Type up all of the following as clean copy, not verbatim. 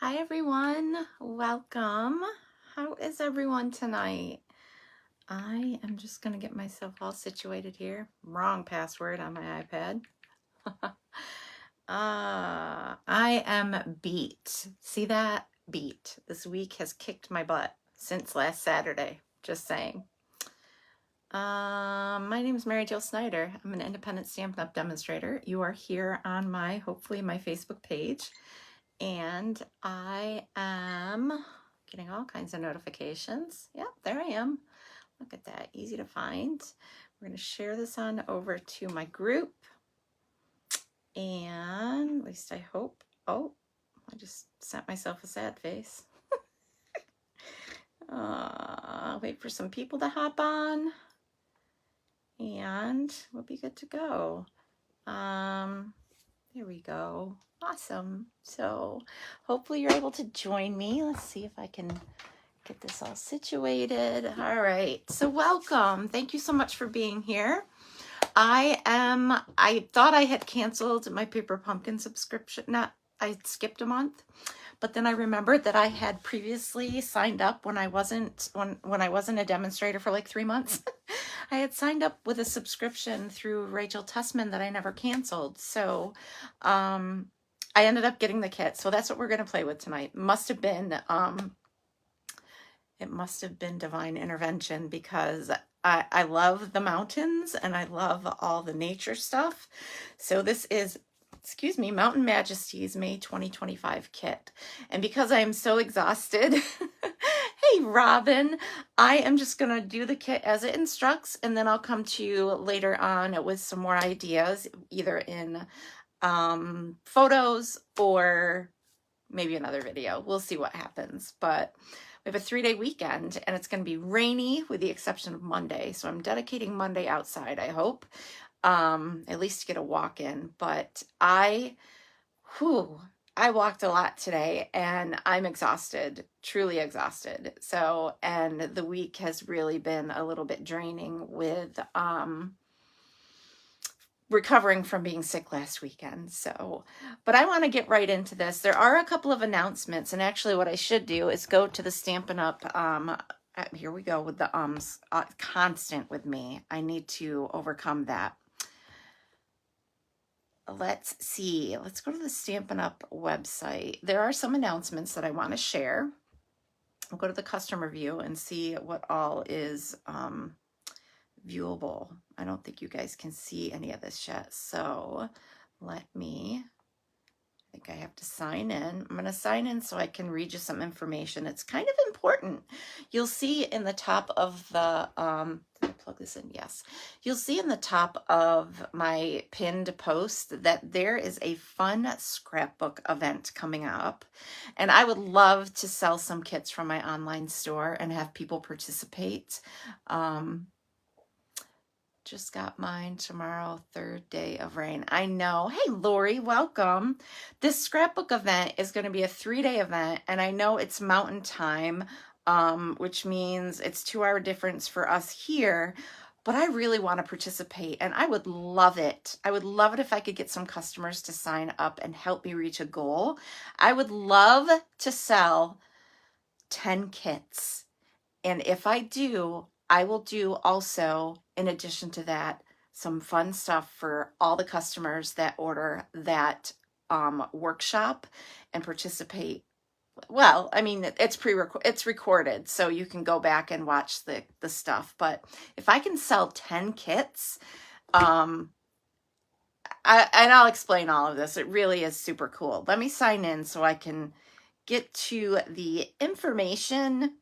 Hi everyone, welcome. How is everyone tonight? I am just going to get myself all situated here. Wrong password on my iPad. I am beat. See that? Beat. This week has kicked my butt since last Saturday. Just saying. My name is Mary Jo Snyder. I'm an independent Stampin' Up! Demonstrator. You are here on hopefully my Facebook page. And I am getting all kinds of notifications. Yep, there I am. Look at that, easy to find. We're going to share this on over to my group. And at least I hope. Oh, I just sent myself a sad face. Wait for some people to hop on. And we'll be good to go. There we go. Awesome. So hopefully you're able to join me. Let's see if I can get this all situated. All right. So welcome. Thank you so much for being here. I thought I had canceled my Paper Pumpkin subscription. I skipped a month. But then I remembered that I had previously signed up when I wasn't a demonstrator for like 3 months. I had signed up with a subscription through Rachel Tessman that I never canceled. So I ended up getting the kit. So that's what we're going to play with tonight. It must have been divine intervention because I love the mountains and I love all the nature stuff. So this is Mountain Majesties May 2025 kit. And because I am so exhausted, hey Robin, I am just going to do the kit as it instructs, and then I'll come to you later on with some more ideas, either in photos or maybe another video. We'll see what happens. But we have a 3-day weekend and it's going to be rainy with the exception of Monday. So I'm dedicating Monday outside, I hope. At least to get a walk in, but I walked a lot today and I'm exhausted, truly exhausted. So, and the week has really been a little bit draining with, recovering from being sick last weekend. So, but I want to get right into this. There are a couple of announcements, and actually what I should do is go to the Stampin' Up, here we go with the constant with me. I need to overcome that. Let's see. Let's go to the Stampin' Up website. There are some announcements that I want to share. I'll go to the customer view and see what all is viewable. I don't think you guys can see any of this yet. So I think I have to sign in. I'm going to sign in so I can read you some information. It's kind of important. You'll see in the top of the, did I plug this in? Yes. You'll see in the top of my pinned post that there is a fun scrapbook event coming up. And I would love to sell some kits from my online store and have people participate. Just got mine tomorrow, 3rd day of rain. I know. Hey, Lori, welcome. This scrapbook event is going to be a 3-day event, and I know it's mountain time, which means it's 2-hour difference for us here, but I really want to participate, and I would love it. I would love it if I could get some customers to sign up and help me reach a goal. I would love to sell 10 kits, and if I do, I will do also, in addition to that, some fun stuff for all the customers that order that workshop and participate. Well, I mean, it's recorded, so you can go back and watch the stuff. But if I can sell 10 kits, and I'll explain all of this. It really is super cool. Let me sign in so I can get to the information.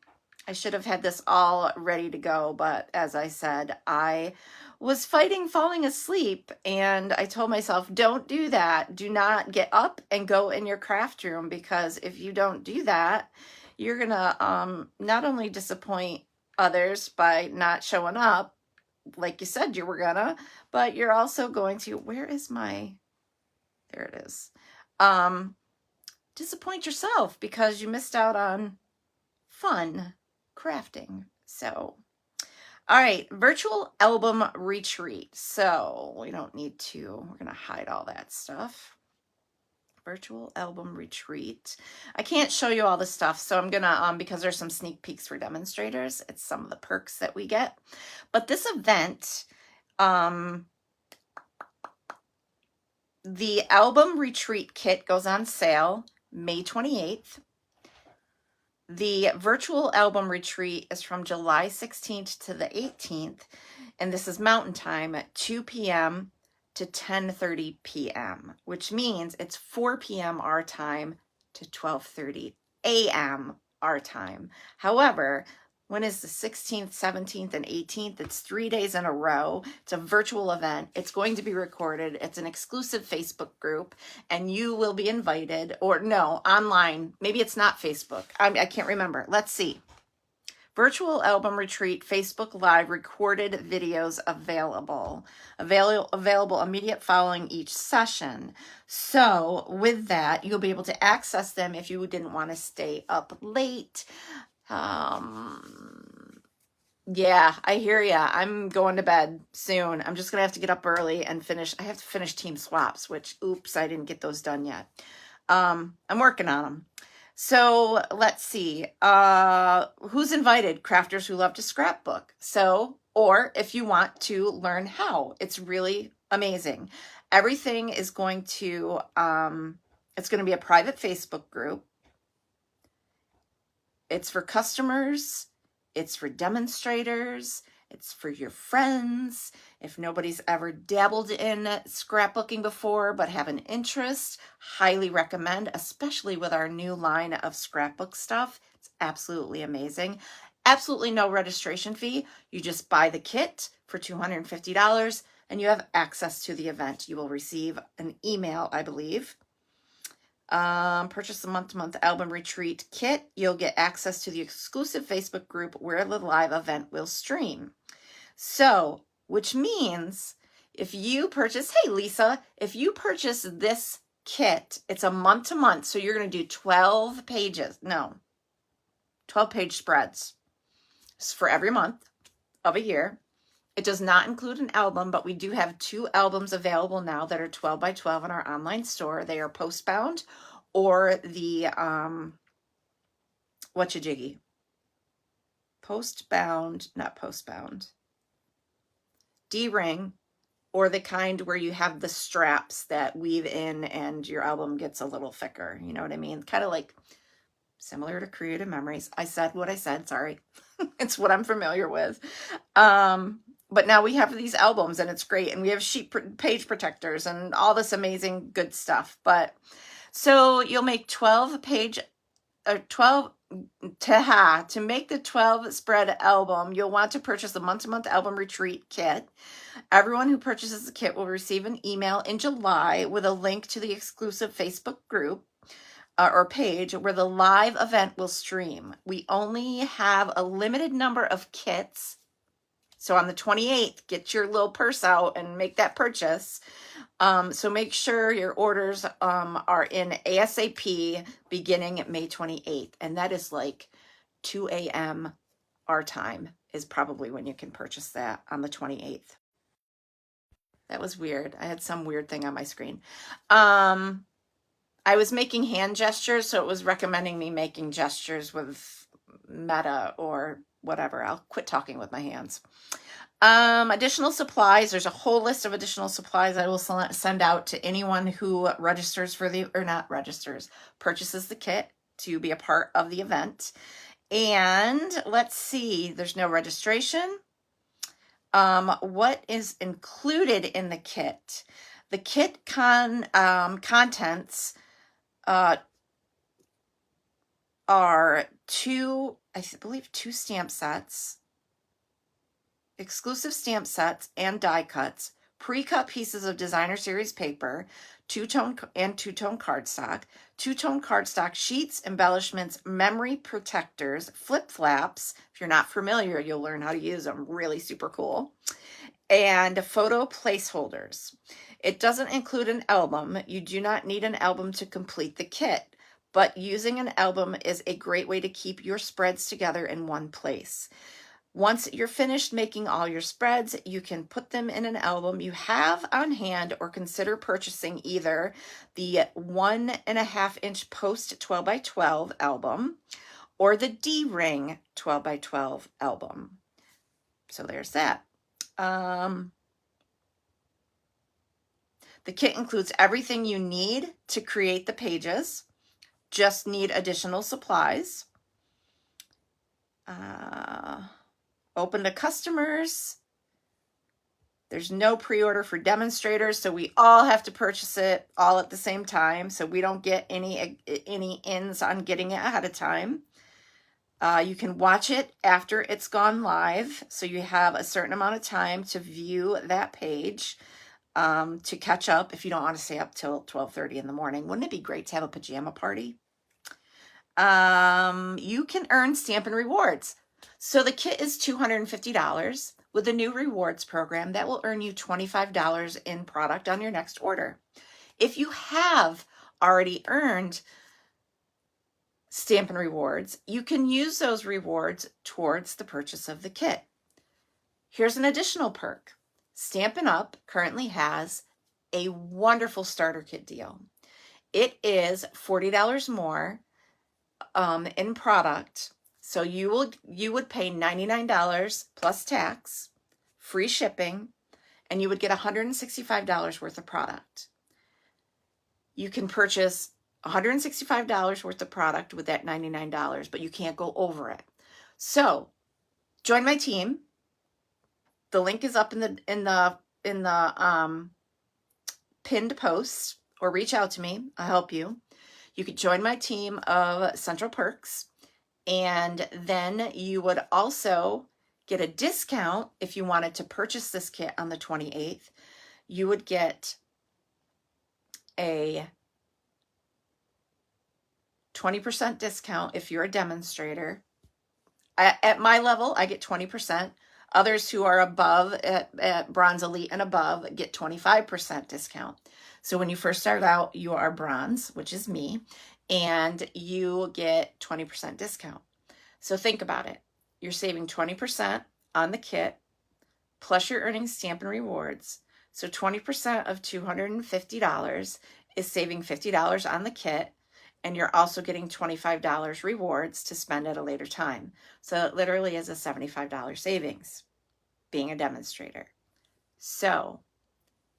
I should have had this all ready to go, but as I said, I was fighting falling asleep, and I told myself, don't do that. Do not get up and go in your craft room, because if you don't do that, you're gonna not only disappoint others by not showing up like you said you were gonna, but you're also going to, there it is, disappoint yourself because you missed out on fun crafting. So, all right, virtual album retreat. So we don't need to, we're going to hide all that stuff. Virtual album retreat. I can't show you all the stuff, so I'm gonna, because there's some sneak peeks for demonstrators. It's some of the perks that we get. But this event, the album retreat kit goes on sale May 28th. The virtual album retreat is from July 16th to the 18th, and this is Mountain Time at 2 p.m. to 10:30 p.m., which means it's 4 p.m. our time to 12:30 a.m. our time. However, when is the 16th, 17th, and 18th? It's 3 days in a row. It's a virtual event. It's going to be recorded. It's an exclusive Facebook group, and you will be invited, or no, online. Maybe it's not Facebook. I can't remember. Let's see. Virtual album retreat, Facebook Live, recorded videos available immediate following each session. So with that, you'll be able to access them if you didn't want to stay up late. Yeah, I hear ya. I'm going to bed soon. I'm just gonna have to get up early and finish. I have to finish team swaps, which, oops, I didn't get those done yet. I'm working on them. So let's see. Who's invited? Crafters who love to scrapbook. So, or if you want to learn how, it's really amazing. Everything is going to, it's going to be a private Facebook group. It's for customers. It's for demonstrators. It's for your friends. If nobody's ever dabbled in scrapbooking before but have an interest, highly recommend, especially with our new line of scrapbook stuff. It's absolutely amazing. Absolutely no registration fee. You just buy the kit for $250 and you have access to the event. You will receive an email, I believe. Purchase the month-to-month album retreat kit. You'll get access to the exclusive Facebook group where the live event will stream. So, which means if you purchase, hey Lisa, if you purchase this kit, it's a month-to-month. So you're going to do 12 pages. No, 12-page spreads. It's for every month of a year. It does not include an album, but we do have 2 albums available now that are 12 by 12 in our online store. They are postbound or the, whatcha-jiggy? Postbound, not postbound. D-ring, or the kind where you have the straps that weave in and your album gets a little thicker. You know what I mean? Kind of like similar to Creative Memories. I said what I said, sorry. It's what I'm familiar with. But now we have these albums and it's great. And we have sheet page protectors and all this amazing good stuff. But so you'll make 12 to make the 12 spread album, you'll want to purchase the month-to-month album retreat kit. Everyone who purchases the kit will receive an email in July with a link to the exclusive Facebook group or page where the live event will stream. We only have a limited number of kits. So on the 28th, get your little purse out and make that purchase. So make sure your orders are in ASAP beginning May 28th. And that is like 2 a.m. our time is probably when you can purchase that on the 28th. That was weird. I had some weird thing on my screen. I was making hand gestures, so it was recommending me making gestures with Meta or whatever. I'll quit talking with my hands. Additional supplies. There's a whole list of additional supplies I will send out to anyone who registers for the, or not registers, purchases the kit to be a part of the event. And let's see, there's no registration. What is included in the kit? The kit contents are 2 stamp sets, exclusive stamp sets and die cuts, pre-cut pieces of designer series paper, two-tone cardstock, two-tone cardstock sheets, embellishments, memory protectors, flip-flaps. If you're not familiar, you'll learn how to use them. Really super cool. And photo placeholders. It doesn't include an album. You do not need an album to complete the kit, but using an album is a great way to keep your spreads together in one place. Once you're finished making all your spreads, you can put them in an album you have on hand, or consider purchasing either the 1.5-inch post 12 by 12 album or the D-ring 12 by 12 album. So there's that. The kit includes everything you need to create the pages. Just need additional supplies. Open to customers. There's no pre-order for demonstrators, so we all have to purchase it all at the same time, so we don't get any ins on getting it ahead of time. You can watch it after it's gone live, so you have a certain amount of time to view that page, to catch up if you don't want to stay up till 12:30 in the morning. Wouldn't it be great to have a pajama party? You can earn Stampin' Rewards. So the kit is $250 with a new rewards program that will earn you $25 in product on your next order. If you have already earned Stampin' Rewards, you can use those rewards towards the purchase of the kit. Here's an additional perk. Stampin' Up! Currently has a wonderful starter kit deal. It is $40 more in product. So you would pay $99 plus tax, free shipping, and you would get $165 worth of product. You can purchase $165 worth of product with that $99, but you can't go over it. So join my team. The link is up in the pinned post, or reach out to me. I'll help you. You could join my team of Central Perks, and then you would also get a discount if you wanted to purchase this kit on the 28th. You would get a 20% discount if you're a demonstrator. At my level, I get 20%. Others who are above, at Bronze Elite and above, get 25% discount. So when you first start out, you are Bronze, which is me, and you get 20% discount. So think about it. You're saving 20% on the kit, plus you're earning Stampin' Rewards. So 20% of $250 is saving $50 on the kit, and you're also getting $25 rewards to spend at a later time. So it literally is a $75 savings being a demonstrator. So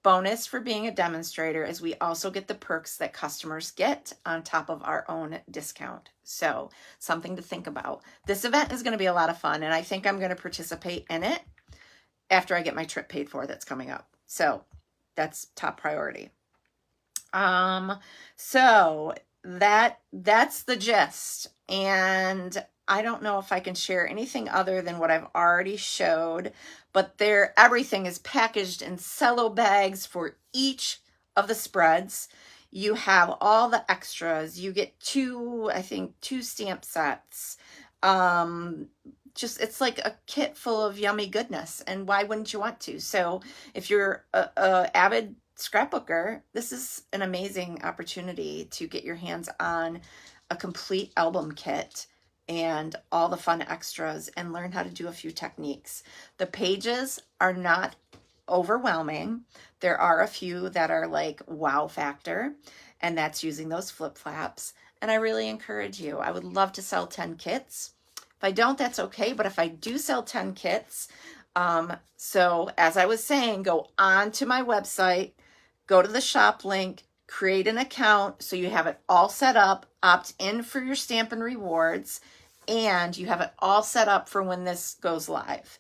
bonus for being a demonstrator is we also get the perks that customers get on top of our own discount. So something to think about. This event is going to be a lot of fun, and I think I'm going to participate in it after I get my trip paid for that's coming up. So that's top priority. So that's the gist. And I don't know if I can share anything other than what I've already showed, but everything is packaged in cello bags for each of the spreads. You have all the extras. You get two stamp sets. It's like a kit full of yummy goodness, and why wouldn't you want to? So if you're a avid scrapbooker, this is an amazing opportunity to get your hands on a complete album kit and all the fun extras, and learn how to do a few techniques. The pages are not overwhelming. There are a few that are like wow factor, and that's using those flip flaps. And I really encourage you. I would love to sell 10 kits. If I don't, that's okay. But if I do sell 10 kits, so as I was saying, go on to my website, go to the shop link, create an account so you have it all set up, opt in for your Stampin' Rewards, and you have it all set up for when this goes live.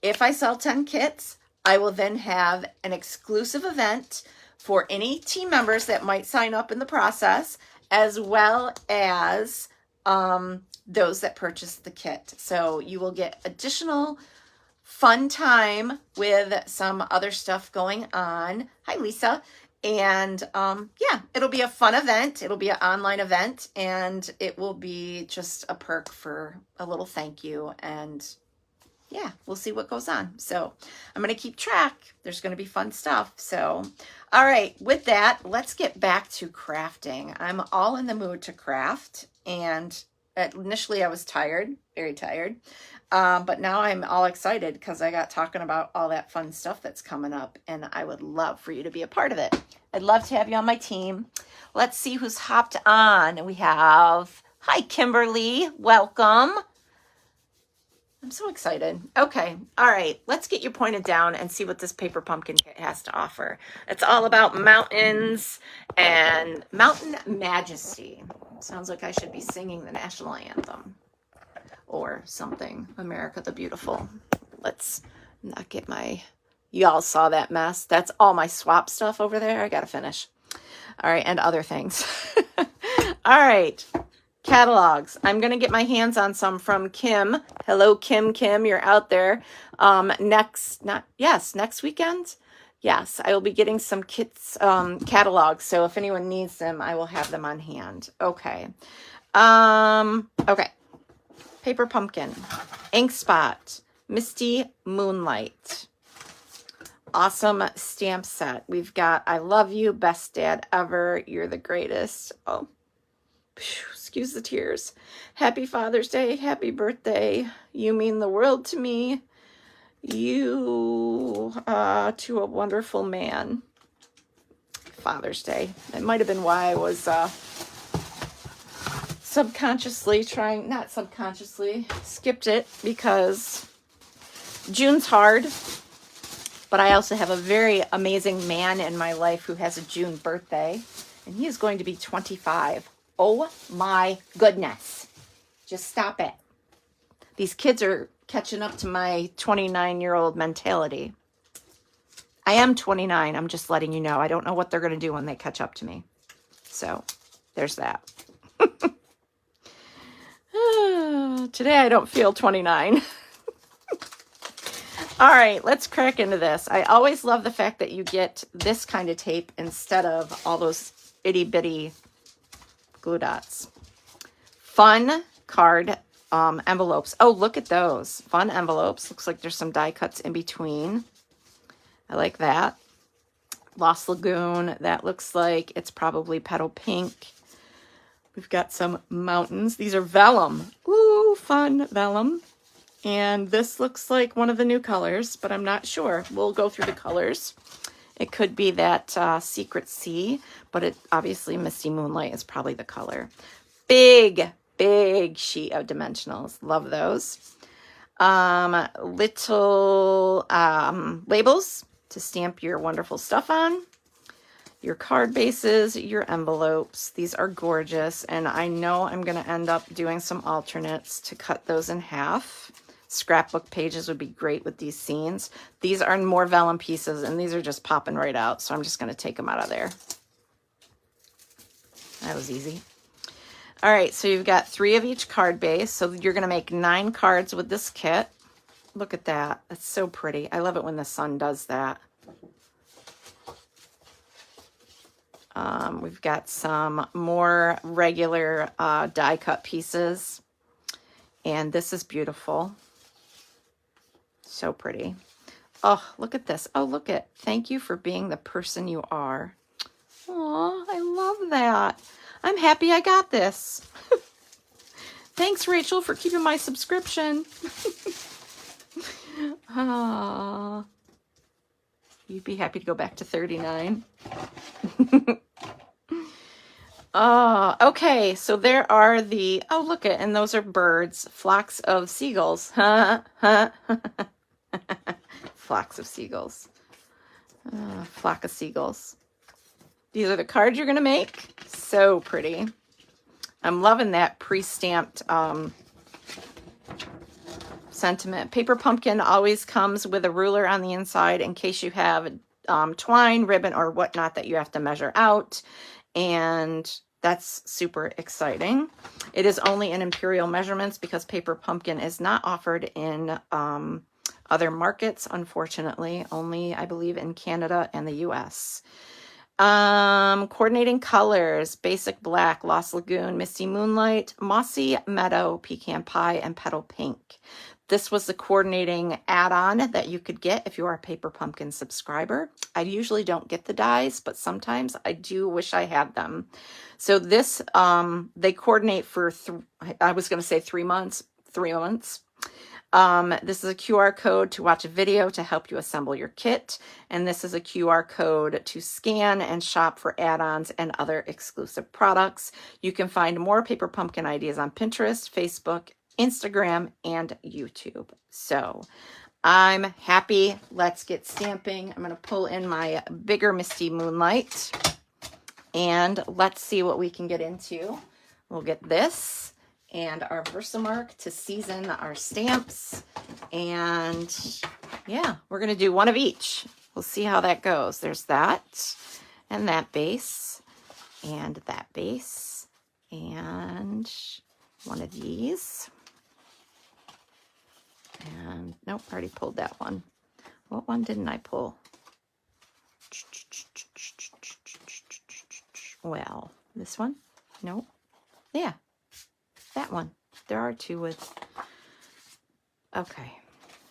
If I sell 10 kits, I will then have an exclusive event for any team members that might sign up in the process, as well as those that purchase the kit. So you will get additional fun time with some other stuff going on. Hi, Lisa. And yeah, it'll be a fun event. It'll be an online event, and it will be just a perk for a little thank you. And yeah, we'll see what goes on. So I'm going to keep track. There's going to be fun stuff. So, all right, with that, let's get back to crafting. I'm all in the mood to craft. And Initially, I was tired, very tired. But now I'm all excited because I got talking about all that fun stuff that's coming up, and I would love for you to be a part of it. I'd love to have you on my team. Let's see who's hopped on. We have, hi, Kimberly. Welcome. I'm so excited. Okay. All right. Let's get you pointed down and see what this paper pumpkin kit has to offer. It's all about mountains and Mountain Majesty. Sounds like I should be singing the national anthem or something. America the Beautiful. Let's not get my, y'all saw that mess. That's all my swap stuff over there. I got to finish. All right. And other things. All right. Catalogs. I'm going to get my hands on some from Kim. Hello, Kim. Kim, you're out there. Next weekend. Yes, I will be getting some kits, catalogs. So if anyone needs them, I will have them on hand. Okay. Okay. Paper Pumpkin, Ink Spot, Misty Moonlight. Awesome stamp set. We've got I Love You, Best Dad Ever, You're the Greatest. Oh, excuse the tears. Happy Father's Day, happy birthday. You mean the world to me. You to a wonderful man. Father's Day. It might have been why I was subconsciously not subconsciously, skipped it because June's hard. But I also have a very amazing man in my life who has a June birthday, and he is going to be 25. Oh my goodness. Just stop it. These kids are catching up to my 29-year-old mentality. I am 29. I'm just letting you know. I don't know what they're going to do when they catch up to me. So there's that. Today I don't feel 29. All right, let's crack into this. I always love the fact that you get this kind of tape instead of all those itty bitty glue dots. Fun card envelopes. Oh, look at those. Fun envelopes. Looks like there's some die cuts in between. I like that. Lost Lagoon. That looks like it's probably petal pink. We've got some mountains. These are vellum. Ooh, fun vellum. And this looks like one of the new colors, but I'm not sure. We'll go through the colors. It could be that Secret Sea, but it obviously Misty Moonlight is probably the color. Big sheet of dimensionals. Love those. Little labels to stamp your wonderful stuff on. Your card bases, your envelopes. These are gorgeous, and I know I'm going to end up doing some alternates to cut those in half. Scrapbook pages would be great with these scenes. These are more vellum pieces, and these are just popping right out, so I'm just going to take them out of there. That was easy. All right, so you've got 3 of each card base, so you're going to make 9 cards with this kit. Look at that. That's so pretty. I love it when the sun does that. We've got some more regular die cut pieces, and this is beautiful. So pretty. Oh, look at this. Oh, look at. Thank you for being the person you are. Oh, I love that. I'm happy I got this. Thanks, Rachel, for keeping my subscription. Oh, you'd be happy to go back to 39. Oh, okay. So there are the, oh, look at, and those are birds, flocks of seagulls. Flocks of seagulls. Flock of seagulls. These are the cards you're going to make. So pretty. I'm loving that pre-stamped sentiment. Paper Pumpkin always comes with a ruler on the inside in case you have twine, ribbon, or whatnot that you have to measure out. And that's super exciting. It is only in imperial measurements because Paper Pumpkin is not offered in other markets, unfortunately. Only, I believe, in Canada and the US. Coordinating colors, basic black, Lost Lagoon, Misty Moonlight, Mossy Meadow, Pecan Pie, and Petal Pink. This was the coordinating add-on that you could get if you are a Paper Pumpkin subscriber. I usually don't get the dies, but sometimes I do wish I had them. So this, they coordinate for, I was going to say 3 months, 3 months. This is a QR code to watch a video to help you assemble your kit. And this is a QR code to scan and shop for add-ons and other exclusive products. You can find more Paper Pumpkin ideas on Pinterest, Facebook, Instagram, and YouTube. So I'm happy. Let's get stamping. I'm going to pull in my bigger Misty Moonlight and let's see what we can get into. We'll get this and our Versamark to season our stamps. And yeah, we're going to do one of each. We'll see how that goes. There's that and that base and that base and one of these. And nope, already pulled that one. What one didn't I pull? Well, this one? Nope. Yeah, that one. There are two with... Okay,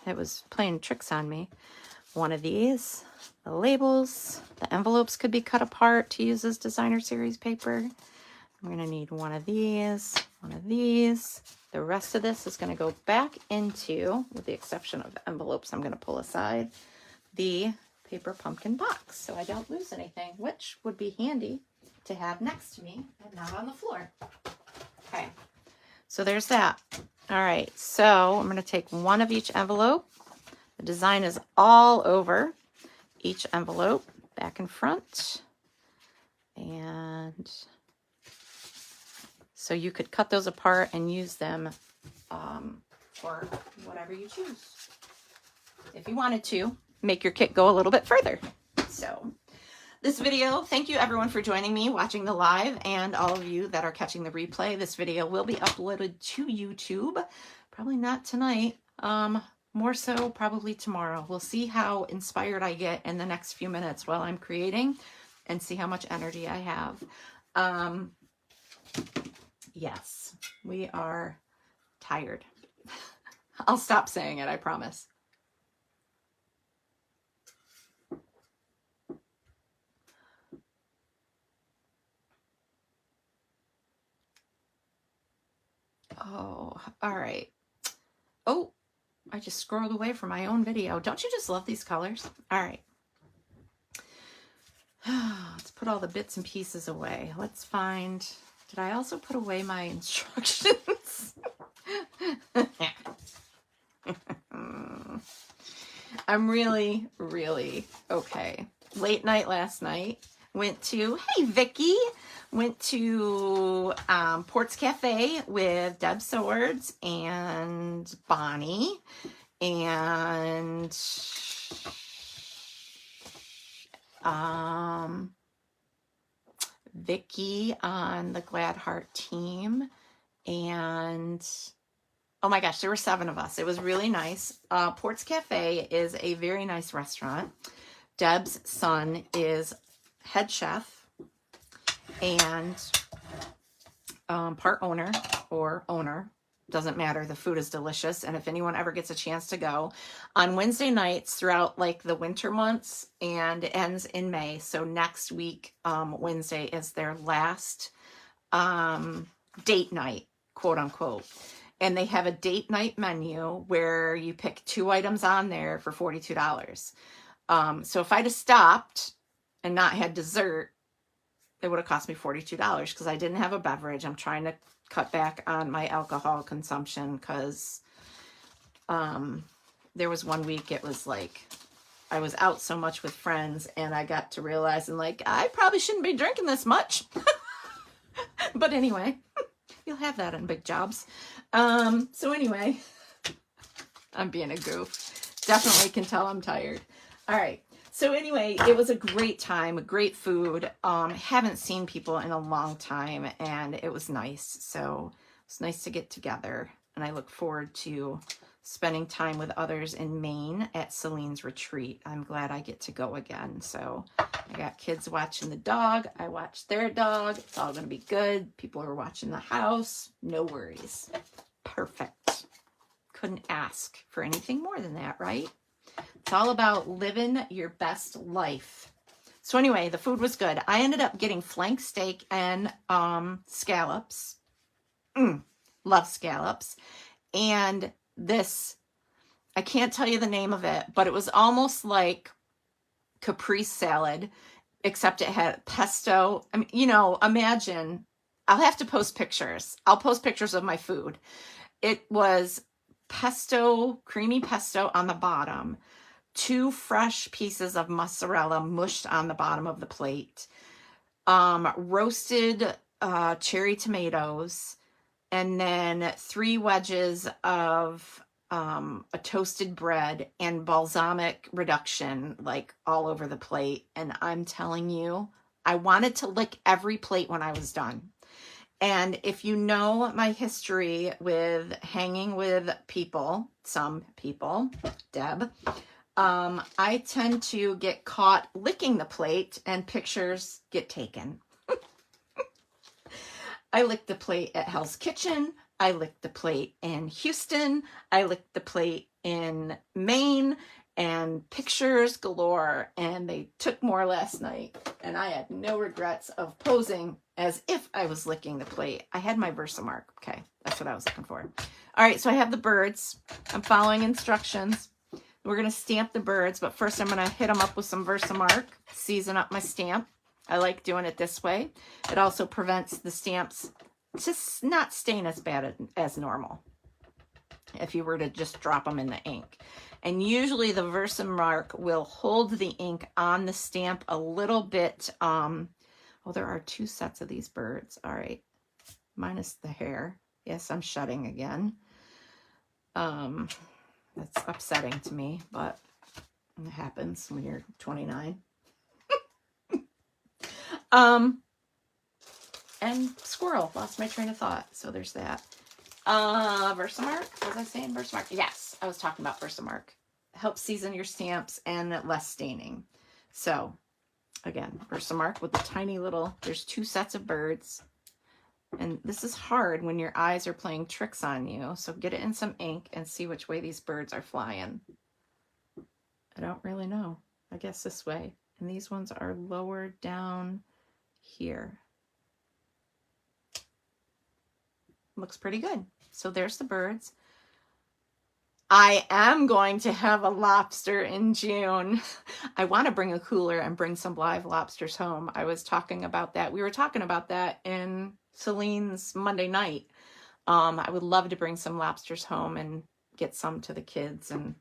it was playing tricks on me. One of these, the labels, the envelopes could be cut apart to use as designer series paper. I'm going to need one of these, one of these. The rest of this is going to go back into, with the exception of envelopes I'm going to pull aside, the Paper Pumpkin box so I don't lose anything, which would be handy to have next to me and not on the floor. Okay, so there's that. All right, so I'm going to take one of each envelope. The design is all over each envelope, back and front. And so you could cut those apart and use them for whatever you choose. If you wanted to, make your kit go a little bit further. So this video, thank you everyone for joining me, watching the live, and all of you that are catching the replay. This video will be uploaded to YouTube. Probably not tonight. More so probably tomorrow. We'll see how inspired I get in the next few minutes while I'm creating and see how much energy I have. Yes, we are tired. I'll stop saying it, I promise. Oh, all right. Oh, I just scrolled away from my own video. Don't you just love these colors? All right. Let's put all the bits and pieces away. Let's find... Did I also put away my instructions? I'm really, really okay. Late night last night. Went to, hey Vicky, went to Ports Cafe with Deb Swords and Bonnie and Vicky on the Glad Heart team, and oh my gosh, there were 7 of us. It was really nice. Ports Cafe is a very nice restaurant. Deb's son is head chef and part owner or owner. Doesn't matter. The food is delicious. And if anyone ever gets a chance to go on Wednesday nights throughout like the winter months, and it ends in May. So next week, Wednesday is their last date night, quote unquote. And they have a date night menu where you pick 2 items on there for $42. So if I'd have stopped and not had dessert, it would have cost me $42 because I didn't have a beverage. I'm trying to cut back on my alcohol consumption because there was one week it was like I was out so much with friends and I got to realize and like I probably shouldn't be drinking this much. But anyway, you'll have that in big jobs. So anyway, I'm being a goof. Definitely can tell I'm tired. All right. So anyway, it was a great time, great food. Haven't seen people in a long time and it was nice. So it's nice to get together and I look forward to spending time with others in Maine at Celine's retreat. I'm glad I get to go again. So I got kids watching the dog. I watched their dog. It's all going to be good. People are watching the house. No worries. Perfect. Couldn't ask for anything more than that, right? It's all about living your best life. So anyway, the food was good. I ended up getting flank steak and scallops. Love scallops. And this, I can't tell you the name of it, but it was almost like caprese salad, except it had pesto. I mean, you know, imagine, I'll have to post pictures. I'll post pictures of my food. It was pesto, creamy pesto on the bottom, 2 fresh pieces of mozzarella mushed on the bottom of the plate, roasted cherry tomatoes, and then 3 wedges of a toasted bread and balsamic reduction, like all over the plate. And I'm telling you, I wanted to lick every plate when I was done. And if you know my history with hanging with people, some people, Deb, I tend to get caught licking the plate and pictures get taken. I licked the plate at Hell's Kitchen. I licked the plate in Houston. I licked the plate in Maine, and pictures galore. And they took more last night. And I had no regrets of posing as if I was licking the plate. I had my Versamark. Okay, that's what I was looking for. All right, so I have the birds. I'm following instructions. We're going to stamp the birds, but first I'm going to hit them up with some Versamark, season up my stamp. I like doing it this way. It also prevents the stamps just not staying as bad as normal if you were to just drop them in the ink. And usually the Versamark will hold the ink on the stamp a little bit. Oh, there are 2 sets of these birds. All right, minus the hair. Yes, I'm shutting again. That's upsetting to me, but it happens when you're 29. And squirrel, lost my train of thought. So there's that. Versamark, was I saying Versamark? Yes, I was talking about Versamark. Helps season your stamps and less staining. So again, Versamark with the tiny little, there's 2 sets of birds. And this is hard when your eyes are playing tricks on you. So get it in some ink and see which way these birds are flying. I don't really know. I guess this way. And these ones are lower down here. Looks pretty good. So there's the birds. I am going to have a lobster in June. I want to bring a cooler and bring some live lobsters home. I was talking about that. We were talking about that in Celine's Monday night. I would love to bring some lobsters home and get some to the kids and,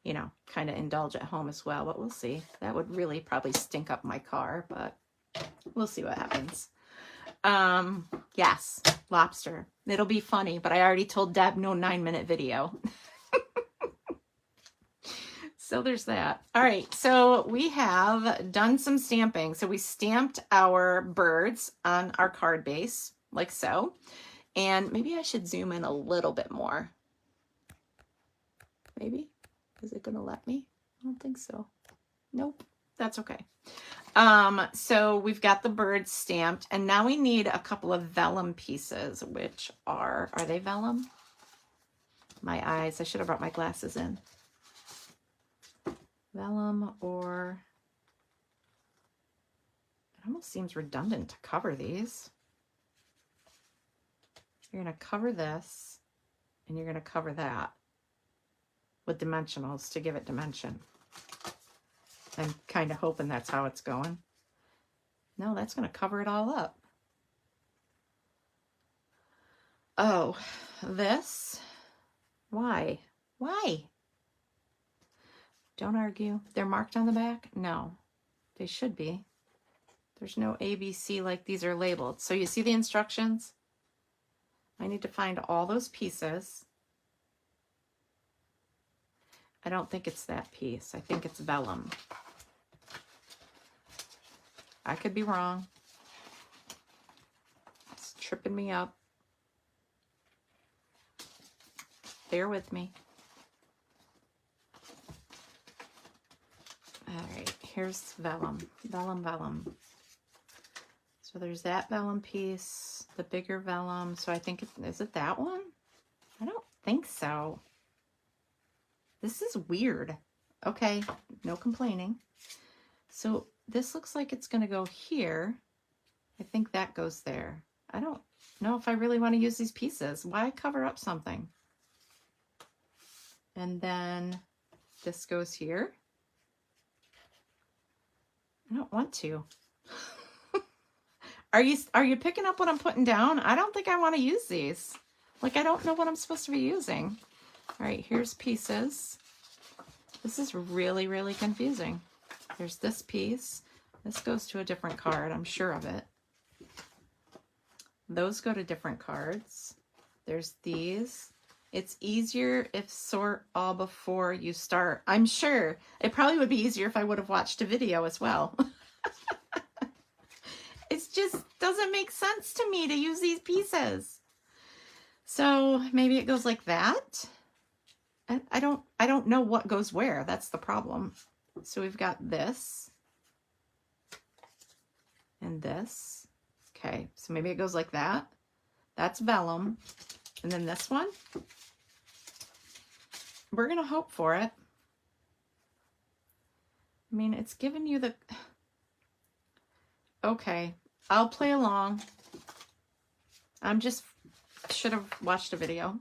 you know, kind of indulge at home as well. But we'll see. That would really probably stink up my car, but we'll see what happens. Yes, lobster. It'll be funny, but I already told Deb no 9-minute video. So there's that. All right, so we have done some stamping. So we stamped our birds on our card base, like so. And maybe I should zoom in a little bit more. Maybe? Is it going to let me? I don't think so. Nope, that's okay. So we've got the birds stamped, and now we need a couple of vellum pieces, which are they vellum? My eyes, I should have brought my glasses in. Vellum, or it almost seems redundant to cover these. You're going to cover this, and you're going to cover that with dimensionals to give it dimension. I'm kind of hoping that's how it's going. No, that's going to cover it all up. Oh, this? Why? Why? Don't argue. They're marked on the back? No, they should be. There's no ABC like these are labeled. So you see the instructions? I need to find all those pieces. I don't think it's that piece. I think it's vellum. I could be wrong. It's tripping me up. Bear with me. here's vellum, vellum, vellum. So there's that vellum piece, the bigger vellum. So I think, is it that one? I don't think so. This is weird. Okay, no complaining. So this looks like it's going to go here. I think that goes there. I don't know if I really want to use these pieces. Why cover up something? And then this goes here. I don't want to. Are you picking up what I'm putting down? I don't think I want to use these. Like, I don't know what I'm supposed to be using. All right, here's pieces. This is really, really confusing. There's this piece. This goes to a different card. I'm sure of it. Those go to different cards. There's these. It's easier if sort all before you start. I'm sure. It probably would be easier if I would have watched a video as well. It just doesn't make sense to me to use these pieces. So maybe it goes like that. I don't know what goes where. That's the problem. So we've got this and this. Okay, so maybe it goes like that. That's vellum. And then this one, we're going to hope for it. I mean, it's giving you the... Okay, I'll play along. Should have watched a video.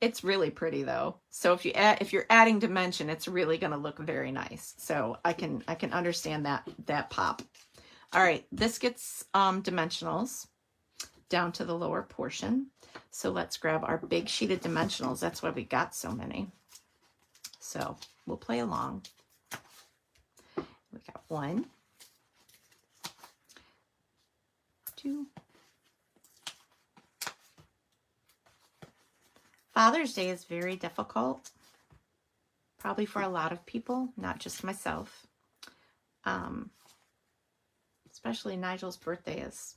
It's really pretty though. So if you're adding dimension, it's really going to look very nice. So I can understand that pop. All right, this gets dimensionals down to the lower portion. So let's grab our big sheet of dimensionals. That's why we got so many. So we'll play along. We got 1, 2. Father's Day is very difficult, probably for a lot of people, not just myself. Especially Nigel's birthday is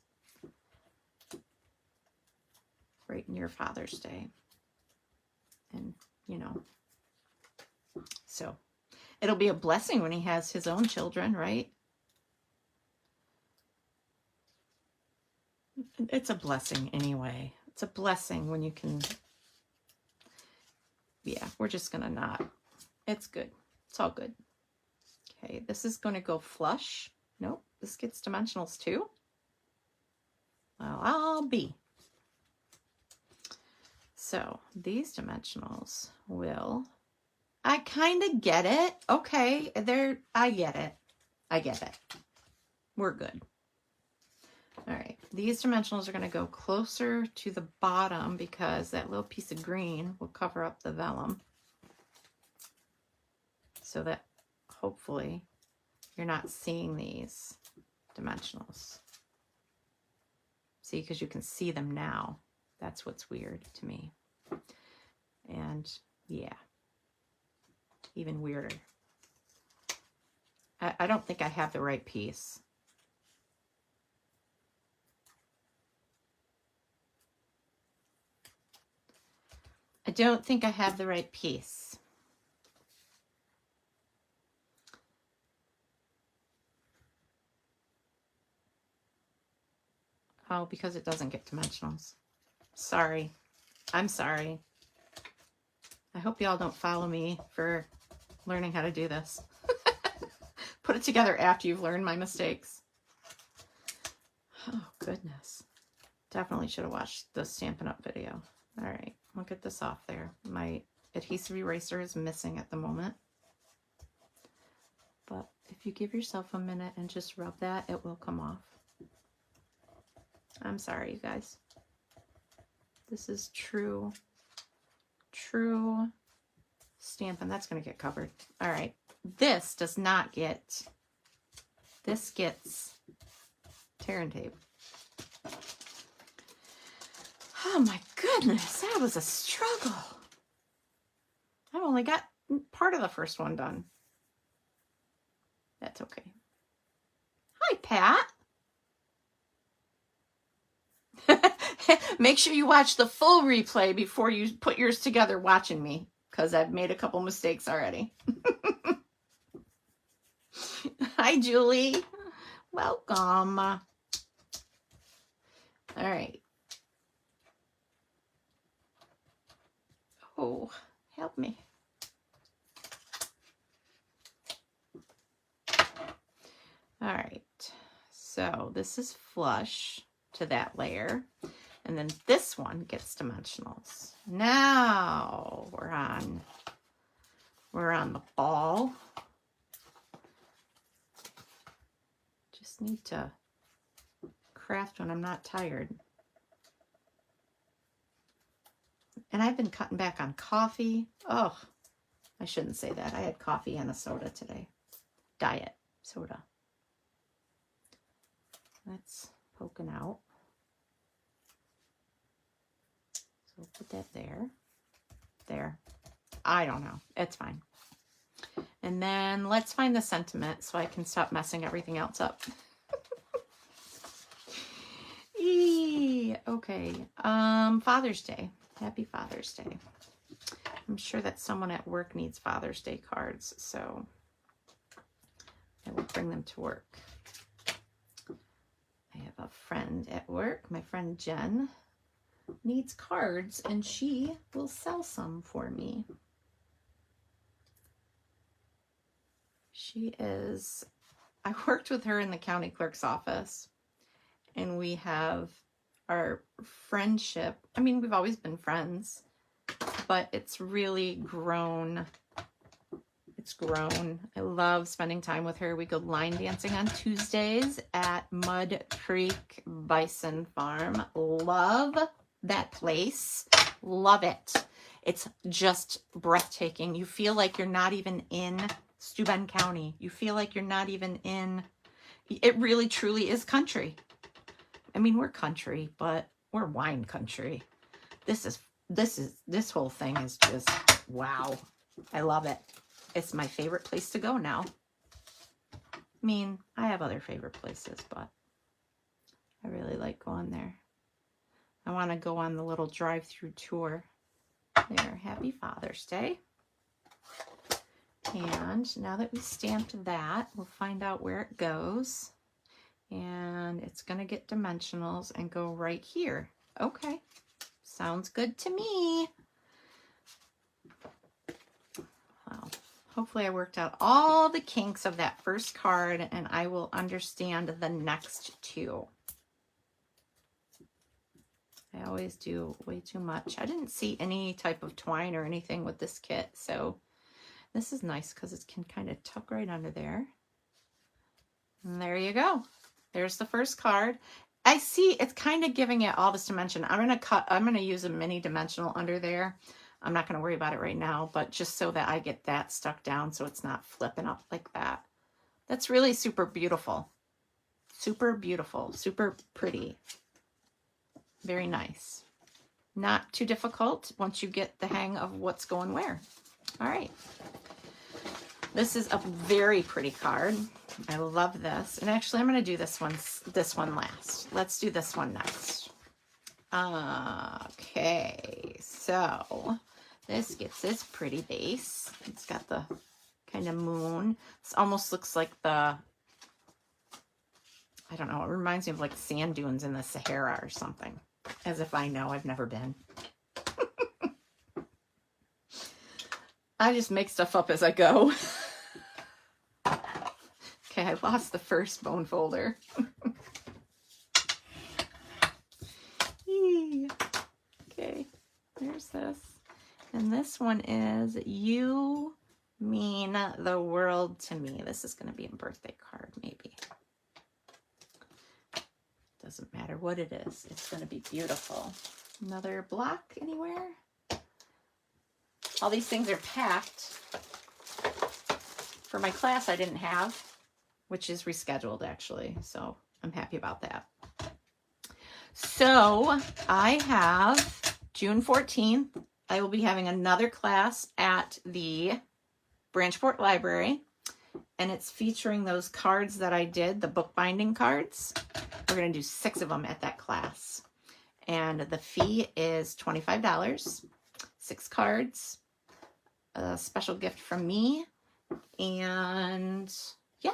right near Father's Day. And, you know, so it'll be a blessing when he has his own children, right? It's a blessing anyway. It's a blessing when you can... Yeah, we're just going to not. It's good. It's all good. Okay, this is going to go flush. Nope, this gets dimensionals too. Well, I'll be. So these dimensionals will... I kind of get it. Okay, I get it. I get it. We're good. All right, these dimensionals are going to go closer to the bottom because that little piece of green will cover up the vellum. So that hopefully you're not seeing these dimensionals. See, because you can see them now. That's what's weird to me. And yeah, even weirder. I don't think I have the right piece. I don't think I have the right piece. Oh, because it doesn't get dimensionals. Sorry. I'm sorry. I hope y'all don't follow me for learning how to do this. Put it together after you've learned my mistakes. Oh, goodness. Definitely should have watched the Stampin' Up video. All right, I'll get this off there. My adhesive eraser is missing at the moment. But if you give yourself a minute and just rub that, it will come off. I'm sorry, you guys. This is true Stampin'. That's going to get covered. All right, this does not get, this gets tear and tape. Oh my goodness, that was a struggle. I've only got part of the first one done. That's okay. Hi, Pat. Make sure you watch the full replay before you put yours together watching me, because I've made a couple mistakes already. Hi, Julie. Welcome. All right. Oh, help me. All right. So this is flush to that layer. And then this one gets dimensionals. Now we're on the ball. Just need to craft when I'm not tired. And I've been cutting back on coffee. Oh, I shouldn't say that. I had coffee and a soda today. Diet soda. That's poking out. So we'll put that there. There. I don't know. It's fine. And then let's find the sentiment so I can stop messing everything else up. Okay. Father's Day. Happy Father's Day. I'm sure that someone at work needs Father's Day cards, so I will bring them to work. I have a friend at work, my friend Jen, needs cards, and she will sell some for me. I worked with her in the county clerk's office, and we have our friendship. I mean, we've always been friends, but it's really grown. It's grown. I love spending time with her. We go line dancing on Tuesdays at Mud Creek Bison Farm. Love that place. Love it. It's just breathtaking. You feel like you're not even in Steuben County. You feel like you're not even in, it really truly is country. I mean, we're country, but we're wine country. This whole thing is just, wow. I love it. It's my favorite place to go now. I mean, I have other favorite places, but I really like going there. I want to go on the little drive-through tour there. Happy Father's Day. And now that we stamped that, we'll find out where it goes. And it's going to get dimensionals and go right here. Okay. Sounds good to me. Well, hopefully I worked out all the kinks of that first card and I will understand the next two. I always do way too much. I didn't see any type of twine or anything with this kit, so this is nice because it can kind of tuck right under there. And there you go. There's the first card. I see it's kind of giving it all this dimension. I'm going to use a mini dimensional under there. I'm not going to worry about it right now, but just so that I get that stuck down so it's not flipping up like that. That's really super beautiful. Super beautiful. Super pretty. Very nice. Not too difficult once you get the hang of what's going where. All right. This is a very pretty card. I love this. And actually, I'm going to do this one last. Let's do this one next. Okay. So this gets this pretty base. It's got the kind of moon. This almost looks like the, I don't know, it reminds me of like sand dunes in the Sahara or something. As if I know, I've never been. I just make stuff up as I go. Okay, I lost the first bone folder. Okay, there's this. And this one is You Mean the World to Me. This is going to be a birthday card, maybe. Doesn't matter what it is. It's going to be beautiful. Another block anywhere? All these things are packed. For my class, I didn't have, which is rescheduled actually. So I'm happy about that. So I have June 14th. I will be having another class at the Branchport Library. And it's featuring those cards that I did, the bookbinding cards. We're going to do 6 of them at that class. And the fee is $25. 6 cards. A special gift from me. And yeah,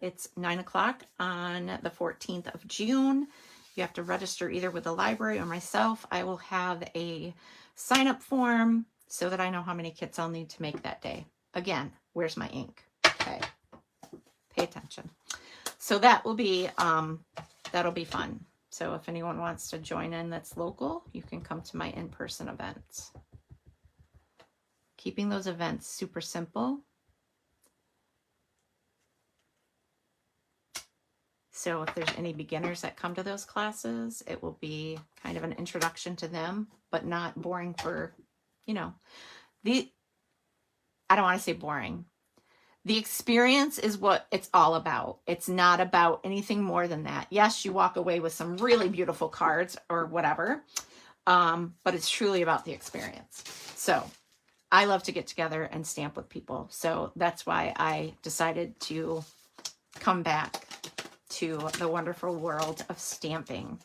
It's 9 o'clock on the 14th of June. You have to register either with the library or myself. I will have a sign-up form so that I know how many kits I'll need to make that day. Again, where's my ink? Okay, pay attention. So that will be, that'll be fun. So if anyone wants to join in that's local, you can come to my in-person events. Keeping those events super simple. So if there's any beginners that come to those classes, it will be kind of an introduction to them, but not boring for, you know, I don't want to say boring. The experience is what it's all about. It's not about anything more than that. Yes, you walk away with some really beautiful cards or whatever, but it's truly about the experience. So I love to get together and stamp with people. So that's why I decided to come back to the wonderful world of stamping.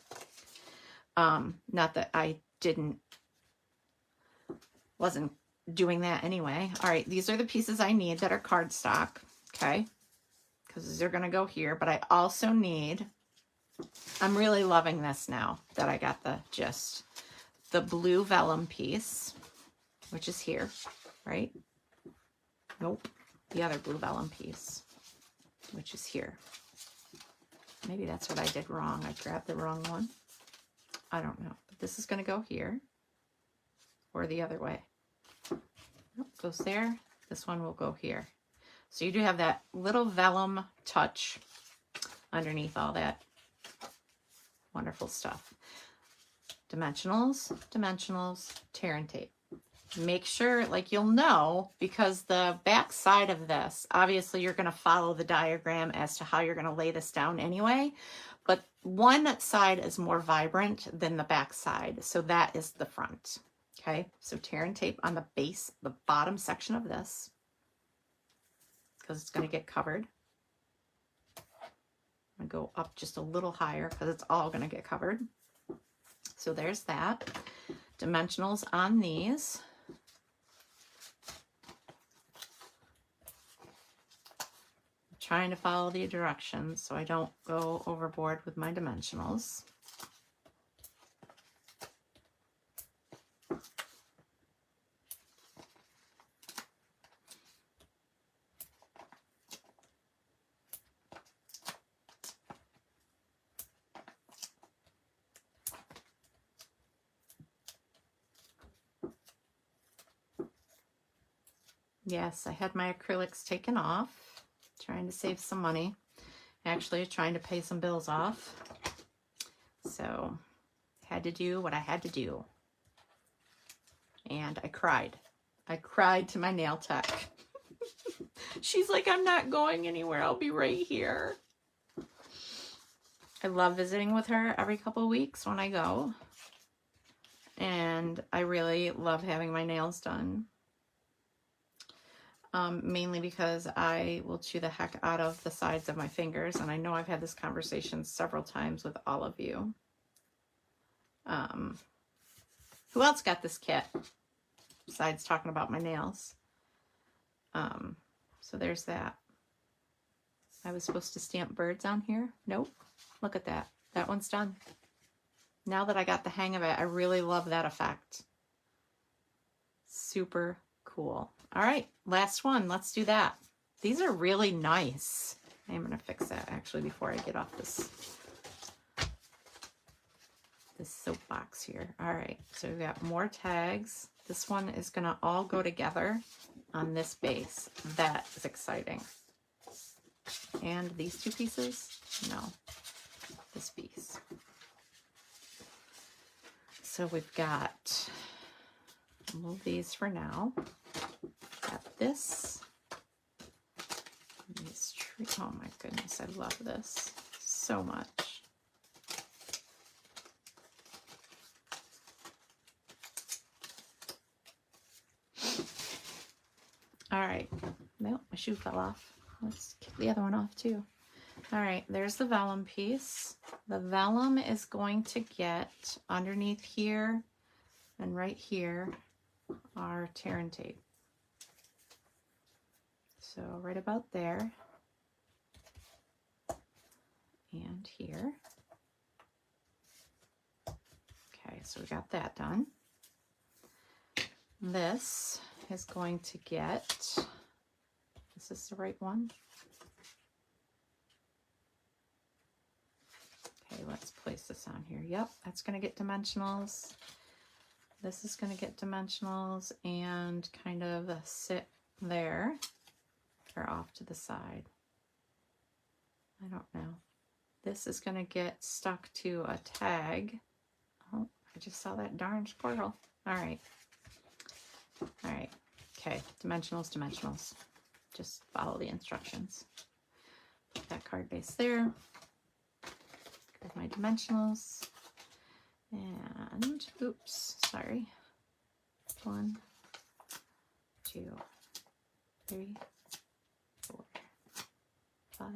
Not that I wasn't doing that anyway. All right, these are the pieces I need that are cardstock, okay? Because they're gonna go here, but I also need, I'm really loving this now that I got the gist. The blue vellum piece, which is here, right? Nope, the other blue vellum piece, which is here. Maybe that's what I did wrong. I grabbed the wrong one. I don't know, but this is gonna go here or the other way. Nope, goes there. This one will go here. So you do have that little vellum touch underneath all that wonderful stuff. Dimensionals, dimensionals, tear and tape. Make sure, like, you'll know, because the back side of this, obviously you're going to follow the diagram as to how you're going to lay this down anyway, but one side is more vibrant than the back side. So that is the front. Okay, so tear and tape on the base, the bottom section of this, because it's going to get covered. I'm going to go up just a little higher because it's all going to get covered. So there's that. Dimensionals on these. I'm trying to follow the directions so I don't go overboard with my dimensionals. Yes, I had my acrylics taken off, trying to save some money. Actually, trying to pay some bills off. So, had to do what I had to do. And I cried. I cried to my nail tech. She's like, I'm not going anywhere. I'll be right here. I love visiting with her every couple of weeks when I go. And I really love having my nails done. Mainly because I will chew the heck out of the sides of my fingers. And I know I've had this conversation several times with all of you. Who else got this kit besides talking about my nails? So there's that. I was supposed to stamp birds on here. Nope. Look at that. That one's done. Now that I got the hang of it, I really love that effect. Super cool. All right, last one. Let's do that. These are really nice. I'm going to fix that actually before I get off this soapbox here. All right, so we've got more tags. This one is going to all go together on this base. That is exciting. And these two pieces? No, this piece. So we've got, I'll move these for now. Got this. These oh my goodness, I love this so much. All right. Nope, my shoe fell off. Let's kick the other one off too. All right, there's the vellum piece. The vellum is going to get underneath here and right here are tear and tape. So right about there. and here. Okay, so we got that done. This is going to get, is this the right one? Okay, let's place this on here. Yep, that's going to get dimensionals. This is going to get dimensionals and kind of sit there or off to the side. I don't know. This is going to get stuck to a tag. Oh, I just saw that darn squirrel. All right. All right. Okay, dimensionals, dimensionals. Just follow the instructions. Put that card base there. With my dimensionals. And, oops, sorry. 1, 2, 3, 4, 5,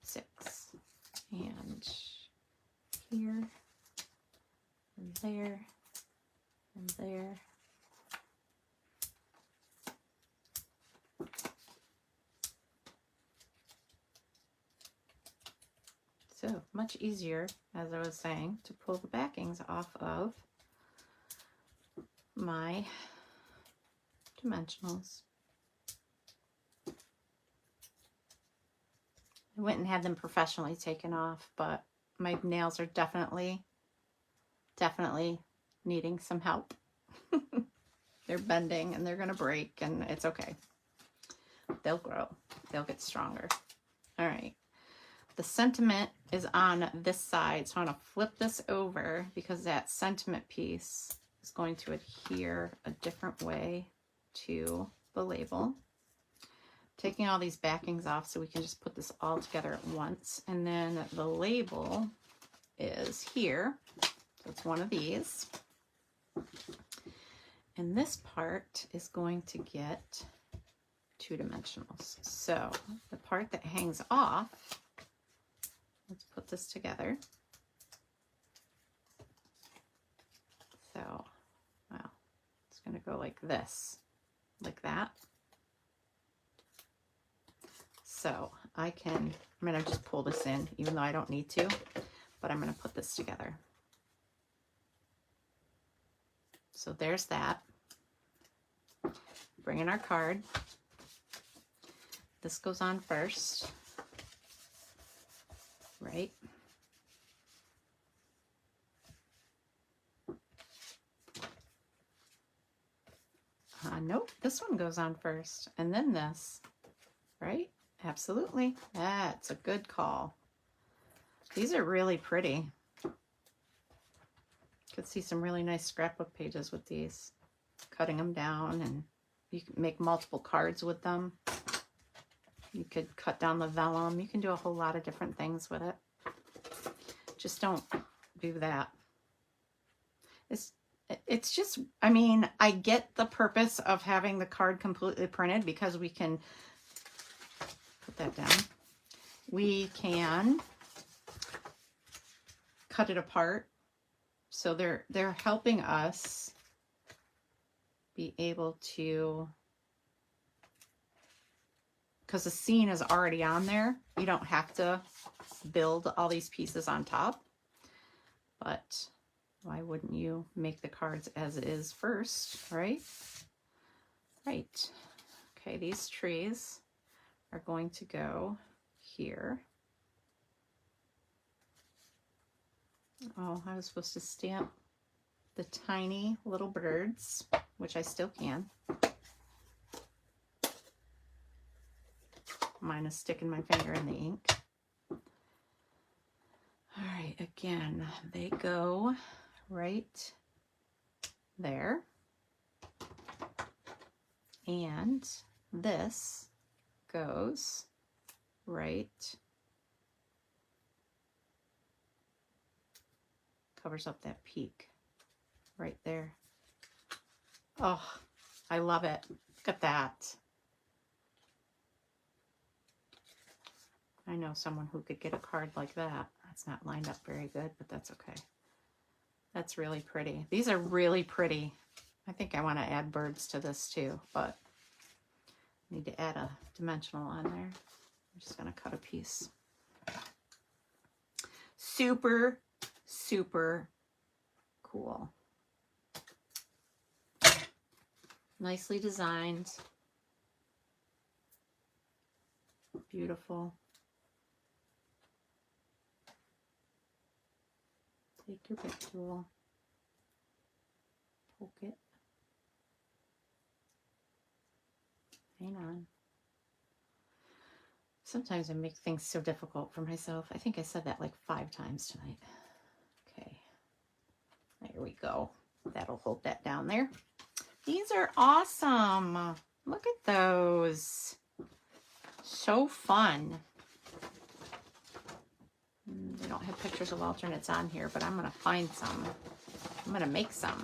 6. And here, and there, and there. So much easier, as I was saying, to pull the backings off of my dimensionals. I went and had them professionally taken off, but my nails are definitely needing some help. They're bending and they're gonna break, and it's okay. They'll grow, they'll get stronger. All right. The sentiment is on this side, so I'm going to flip this over because that sentiment piece is going to adhere a different way to the label. Taking all these backings off so we can just put this all together at once. And then the label is here, so it's one of these. And this part is going to get 2 dimensionals. So the part that hangs off, let's put this together. So, well, it's going to go like this, like that. So I'm going to just pull this in, even though I don't need to, but I'm going to put this together. So there's that. Bring in our card. This goes on first. Right? Nope, this one goes on first, and then this, right? Absolutely. That's a good call. These are really pretty. You could see some really nice scrapbook pages with these. Cutting them down, and you can make multiple cards with them. You could cut down the vellum. You can do a whole lot of different things with it. Just don't do that. It's just, I mean, I get the purpose of having the card completely printed because we can put that down. We can cut it apart. So they're helping us be able to, because the scene is already on there. You don't have to build all these pieces on top. But why wouldn't you make the cards as is first, right? Right. Okay, these trees are going to go here. Oh, I was supposed to stamp the tiny little birds, which I still can. Mine is sticking my finger in the ink. All right, again, they go right there. And this goes right, covers up that peak right there. Oh, I love it. Look at that. I know someone who could get a card like that. It's not lined up very good, but that's okay. That's really pretty. These are really pretty. I think I want to add birds to this too, but I need to add a dimensional on there. I'm just going to cut a piece. Super, super cool. Nicely designed. Beautiful. Take your big tool. Poke it. Hang on. Sometimes I make things so difficult for myself. I think I said that like 5 times tonight. Okay. There we go. That'll hold that down there. These are awesome. Look at those. So fun. They don't have pictures of alternates on here, but I'm going to find some. I'm going to make some.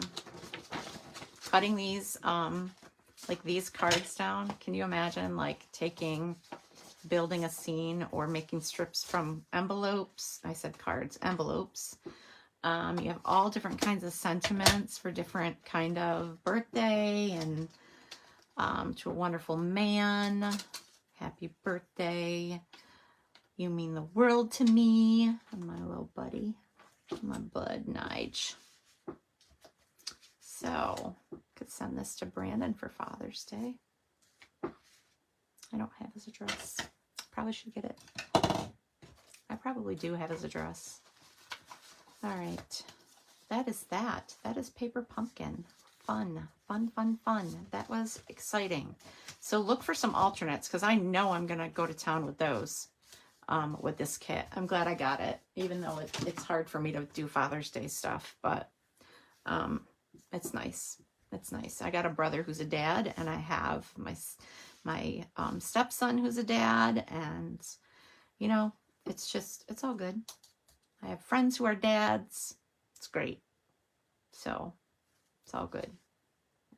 Cutting these, like these cards down. Can you imagine like building a scene or making strips from envelopes? I said cards, envelopes. You have all different kinds of sentiments for different kind of birthday, and to a wonderful man, happy birthday. You mean the world to me. And my little buddy, my bud Nige. So, could send this to Brandon for Father's Day. I don't have his address. Probably should get it. I probably do have his address. All right. That is that. That is Paper Pumpkin. Fun, fun, fun, fun. That was exciting. So look for some alternates, because I know I'm going to go to town with those, with this kit. I'm glad I got it, even though it's hard for me to do Father's Day stuff, but it's nice. It's nice. I got a brother who's a dad, and I have my stepson who's a dad, and, you know, it's all good. I have friends who are dads. It's great. So it's all good.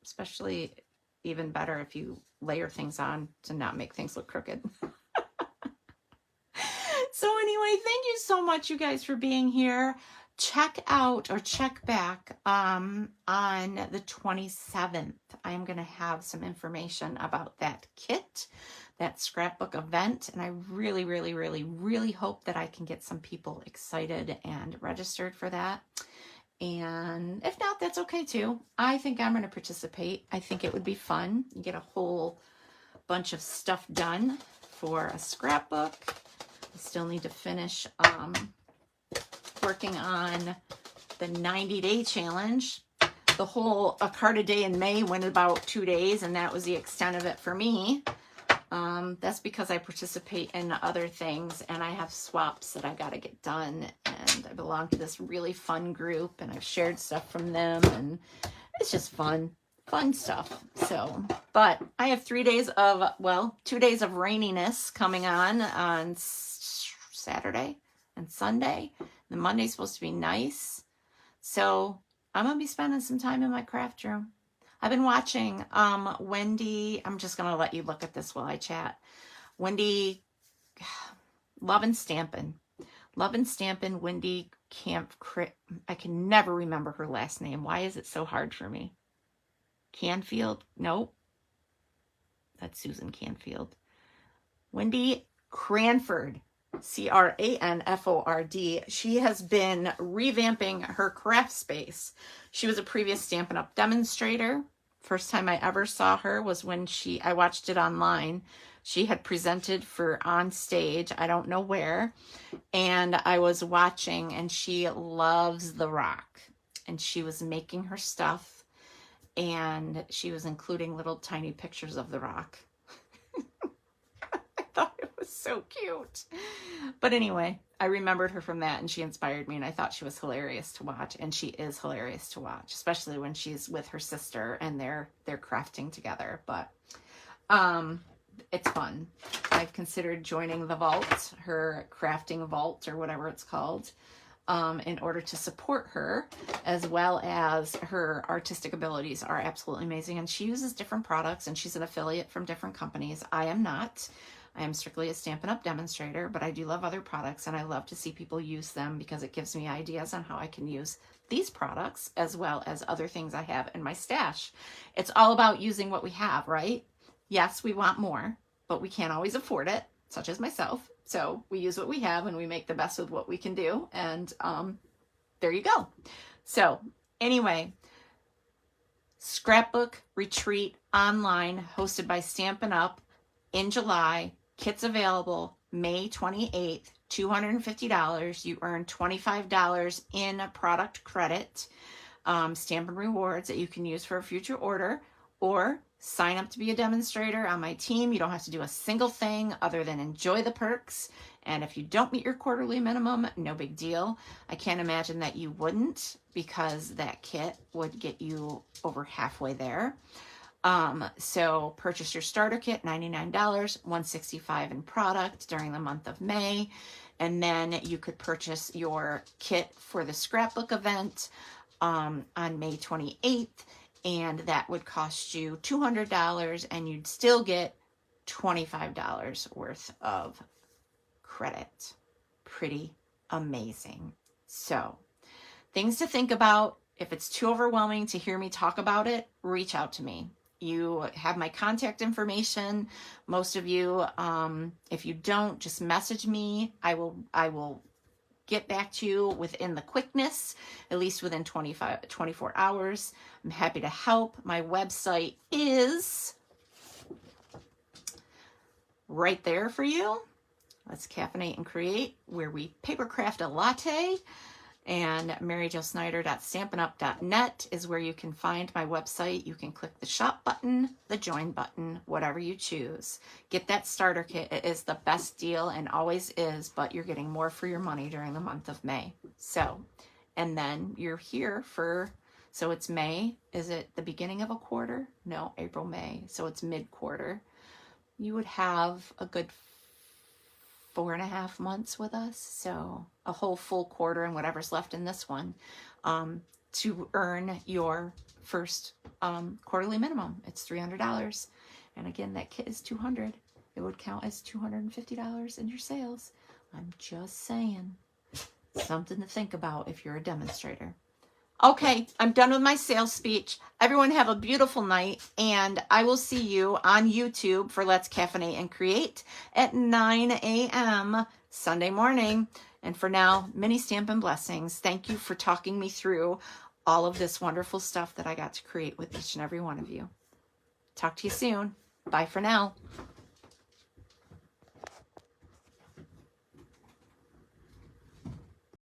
Especially even better if you layer things on to not make things look crooked. So anyway, thank you so much, you guys, for being here. Check out or check back on the 27th. I'm going to have some information about that kit, that scrapbook event, and I really, really, really, really hope that I can get some people excited and registered for that. And if not, that's okay too. I think I'm going to participate. I think it would be fun. You get a whole bunch of stuff done for a scrapbook. I still need to finish working on the 90-day challenge. The whole a card a day in May went about 2 days, and that was the extent of it for me. That's because I participate in other things, and I have swaps that I got to get done, and I belong to this really fun group, and I've shared stuff from them, and it's just fun stuff. So, but I have 3 days of, well, 2 days of raininess coming on Saturday and Sunday. The Monday's supposed to be nice. So I'm going to be spending some time in my craft room. I've been watching Wendy. I'm just going to let you look at this while I chat. Wendy, Love and Stampin', Wendy Camp. I can never remember her last name. Why is it so hard for me? Canfield? Nope. That's Susan Canfield. Wendy Cranford. Cranford. She has been revamping her craft space. She was a previous Stampin' Up! Demonstrator. First time I ever saw her was when I watched it online. She had presented for on stage, I don't know where, and I was watching, and she loves the rock, and she was making her stuff, and she was including little tiny pictures of the rock. I thought it was so cute. But anyway, I remembered her from that, and she inspired me, and I thought she was hilarious to watch, and she is hilarious to watch, especially when she's with her sister and they're crafting together. But it's fun. I've considered joining the vault, her crafting vault or whatever it's called, in order to support her, as well as her artistic abilities are absolutely amazing. And she uses different products, and she's an affiliate from different companies. I am not. I am strictly a Stampin' Up! Demonstrator, but I do love other products, and I love to see people use them because it gives me ideas on how I can use these products as well as other things I have in my stash. It's all about using what we have, right? Yes, we want more, but we can't always afford it, such as myself. So we use what we have and we make the best with what we can do. And there you go. So anyway, scrapbook retreat online hosted by Stampin' Up! In July. Kits available May 28th, $250. You earn $25 in product credit, Stampin' Rewards that you can use for a future order, or sign up to be a demonstrator on my team. You don't have to do a single thing other than enjoy the perks. And if you don't meet your quarterly minimum, no big deal. I can't imagine that you wouldn't, because that kit would get you over halfway there. So purchase your starter kit, $99, $165 in product during the month of May. And then you could purchase your kit for the scrapbook event on May 28th. And that would cost you $200, and you'd still get $25 worth of credit. Pretty amazing. So things to think about. If it's too overwhelming to hear me talk about it, reach out to me. You have my contact information. Most of you, if you don't, just message me. I will get back to you within the quickness, at least within 24 hours. I'm happy to help. My website is right there for you. Let's Caffeinate and Create, where we papercraft a latte. And maryjosnyder.stampinup.net is where you can find my website. You can click the shop button, the join button, whatever you choose. Get that starter kit. It is the best deal and always is, but you're getting more for your money during the month of May. So, and then you're here for, so it's May. Is it the beginning of a quarter? No, April, May. So it's mid-quarter. You would have a good 4.5 months with us, so a whole full quarter and whatever's left in this one, to earn your first quarterly minimum. It's $300, and again, that kit is $200. It would count as $250 in your sales. I'm just saying, something to think about if you're a demonstrator. Okay, I'm done with my sales speech. Everyone have a beautiful night, and I will see you on YouTube for Let's Caffeinate and Create at 9 a.m. Sunday morning. And for now, many Stampin' blessings. Thank you for talking me through all of this wonderful stuff that I got to create with each and every one of you. Talk to you soon. Bye for now.